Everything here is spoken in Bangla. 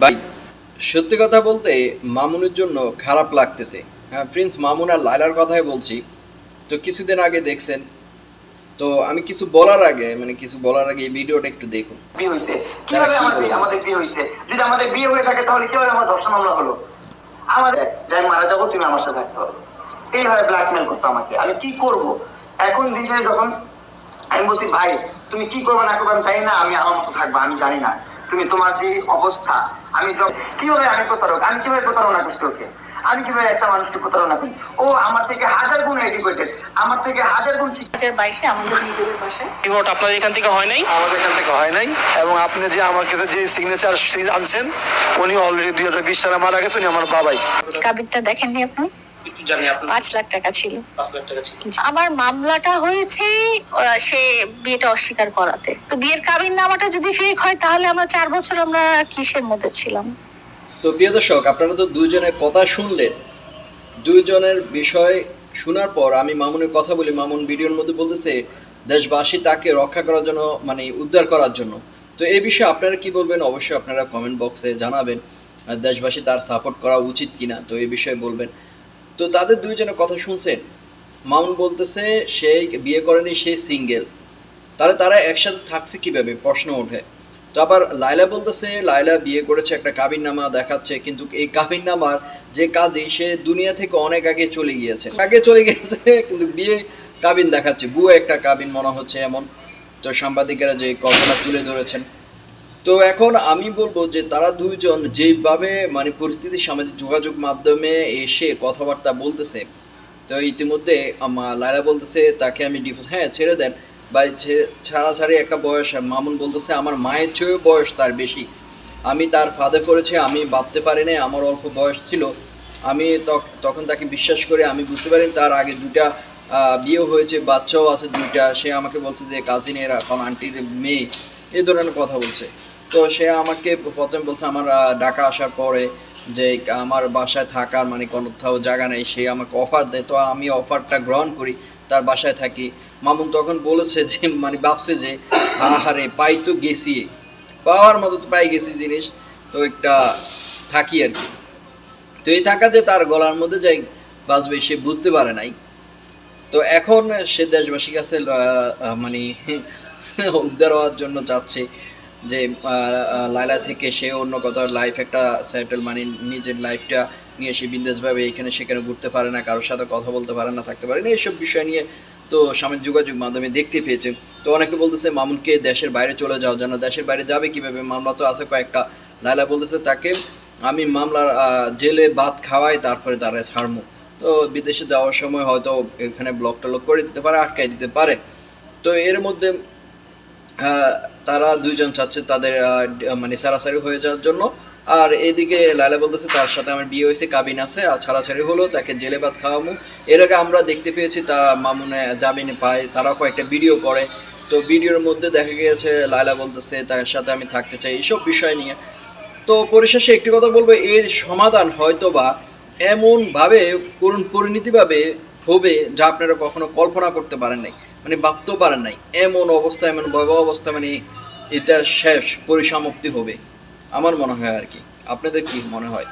ভাই সত্যি কথা বলতে মামুনের জন্য খারাপ লাগতেছে। হ্যাঁ, প্রিন্স মামুন আর লায়লার কথাই বলছি। তো কিছুদিন আগে দেখছেন, তো আমি কিছু বলার আগে এই ভিডিওটা একটু দেখুন। বিয়ে হয়েছে তারা কিভাবে কি আমার বলে বিয়ে বলছে। আমাদের বিয়ে হয়েছে, যদি আমাদের বিয়ে হয়ে থাকে তাহলে কিভাবে আমার ধর্ষণ মামলা হলো? আমাদের যাই মারা যাবো তুমি আমার সাথে থাকতে হবে, এইভাবে ব্ল্যাকমেল করতো আমাকে। আমি কি করব এখন দিন শেষে যখন আমি বলছি ভাই তুমি কি করবে না করবে আমি জানি না, আমি আমার মতো থাকবো, আমি জানি না তুমি তোমার যে অবস্থা, আমি কিভাবে আমি প্রতারক, আমি কিভাবে প্রতারণা করছি ওকে, আমি কিভাবে একটা মানুষকে প্রতারণা করি? ও আমার থেকে হাজার গুণ এডুকেটেড, আমার থেকে হাজার গুণ 2022-এ আমাদের নিজেদের বাসায় রিপোর্ট আপনার এখান থেকে হয় নাই, আমাদের এখান থেকে হয় নাই। এবং আপনি যে আমার কাছে যে সিগনেচার আনছেন উনি অলরেডি 2020 সালে মারা গেছে, উনি আমার বাবাই। কাবিনটা দেখেননি আপনি? একটু জানি আপনার 5 লাখ টাকা ছিল। 5 লাখ টাকা ছিল। আমার মামলাটা হয়েছে সে বিয়েটা অস্বীকার করাতে। তো বিয়ের কাবিন নামাটা যদি ফেক হয় তাহলে আমরা 4 বছর আমরা কিসের মধ্যে ছিলাম? তো প্রিয় দর্শক, আপনারা তো দুইজনের কথা শুনলেন। দুইজনের বিষয় শোনার পর আমি মামুনের কথা বলি। মামুন ভিডিওর মধ্যে বলতেছে দেশবাসী তাকে রক্ষা করার জন্য, মানে উদ্ধার করার জন্য। তো এই বিষয়ে আপনারা কি বলবেন অবশ্যই আপনারা কমেন্ট বক্সে জানাবেন। আর দেশবাসী তার সাপোর্ট করা উচিত কিনা তো এই বিষয়ে বলবেন। তো তাদের দুইজনের কথা শুনছেন। মামুন বলতেছে সে বিয়ে করেনি, সে সিঙ্গেল। তাহলে তারা একসাথে থাকছে কিভাবে প্রশ্ন ওঠে। তো আবার লায়লা বলতেছে লায়লা বিয়ে করেছে, একটা কাবিননামা দেখাচ্ছে, কিন্তু এই কাবিননামার যে কাজী সে দুনিয়া থেকে অনেক আগে চলে গিয়েছে কিন্তু বিয়ে কাবিন দেখাচ্ছে, বুয়া একটা কাবিন মনে হচ্ছে এমন। তো সাংবাদিকেরা যে কল্পনা তুলে ধরেছেন। তো এখন আমি বলবো যে তারা দুইজন যেভাবে মানে পরিস্থিতির সামাজিক যোগাযোগ মাধ্যমে এসে কথাবার্তা বলতেছে। তো ইতিমধ্যে লায়লা বলতেছে তাকে আমি ডিভোর্স, হ্যাঁ ছেড়ে দেন ভাই, ছাড়াছাড়ি একটা বয়স। মামুন বলতেছে আমার মায়ের চেয়েও বয়স তার বেশি, আমি তার ফাঁদে পড়েছি, আমি ভাবতে পারি না, আমার অল্প বয়স ছিল, আমি তখন তাকে বিশ্বাস করে আমি বুঝতে পারিনি তার আগে দুটা বিয়ে হয়েছে, বাচ্চাও আছে দুইটা। সে আমাকে বলছে যে কাজিনের এখন আন্টির মেয়ে, এই ধরনের কথা বলছে। তো সে আমাকে প্রথমে বলছে আমার ঢাকা আসার পরে যে আমার বাসায় থাকার মানে কোথাও জায়গা নেই, সে আমাকে অফার দেয়, তো আমি অফারটা গ্রহণ করি, তার বাসায় থাকি। মামুন তখন বলেছে যে মানে ভাবছে যে আহারে পাই তো গেছি, পাওয়ার মতো তো পাই গেছি জিনিস, তো একটা থাকি আর কি। তো এই থাকা যে তার গলার মধ্যে যাই বাজবে সে বুঝতে পারে নাই। তো এখন সে দেশবাসীর কাছে মানে উদ্ধার হওয়ার জন্য চাচ্ছে যে লায়লা থেকে সে অন্য কথার লাইফ একটা সেটেল, মানে নিজের লাইফটা নিয়ে সে বিন্দাসভাবে এখানে সেখানে ঘুরতে পারে না, কারোর সাথে কথা বলতে পারে না, থাকতে পারে না, এইসব বিষয় নিয়ে তো সামাজিক যোগাযোগ মাধ্যমে দেখতে পেয়েছে। তো অনেকে বলতেছে মামুনকে দেশের বাইরে চলে যাওয়ার জন্য। দেশের বাইরে যাবে কিভাবে, মামলা তো আছে কয়েকটা। লায়লা বলতেছে তাকে আমি মামলার জেলে ভাত খাওয়াই তারপরে তারা ছাড়মু। তো বিদেশে যাওয়ার সময় হয়তো এখানে ব্লক টলক করে দিতে পারে, আটকাই দিতে পারে। তো এর মধ্যে তারা দুইজন চাচ্ছে তাদের মানে ছাড়াছাড়ি হয়ে যাওয়ার জন্য। আর এদিকে লায়লা বলতেছে তার সাথে আমার বিয়ে হয়েছে, কাবিন আছে, আর ছাড়াছাড়ি হলো, তাকে জেলে ভাত খাওয়ামু। এর আগে আমরা দেখতে পেয়েছি তা মামুনে জামিনে পায়, তারাও কয়েকটা ভিডিও করে। তো ভিডিওর মধ্যে দেখা গিয়েছে লায়লা বলতেছে তার সাথে আমি থাকতে চাই, এইসব বিষয় নিয়ে। তো পরিশেষে একটি কথা বলবো, এর সমাধান হয়তো বা এমনভাবে করুণ পরিণতিভাবে হবে যা আপনারা কখনো কল্পনা করতে পারেন নাই, মানে ভাবতেও পারেন নাই। এমন অবস্থা, এমন ভয়াবহ অবস্থা, মানে এটা শেষ পরিসমাপ্তি হবে আমার মনে হয় আর কি। আপনাদের কি মনে হয়?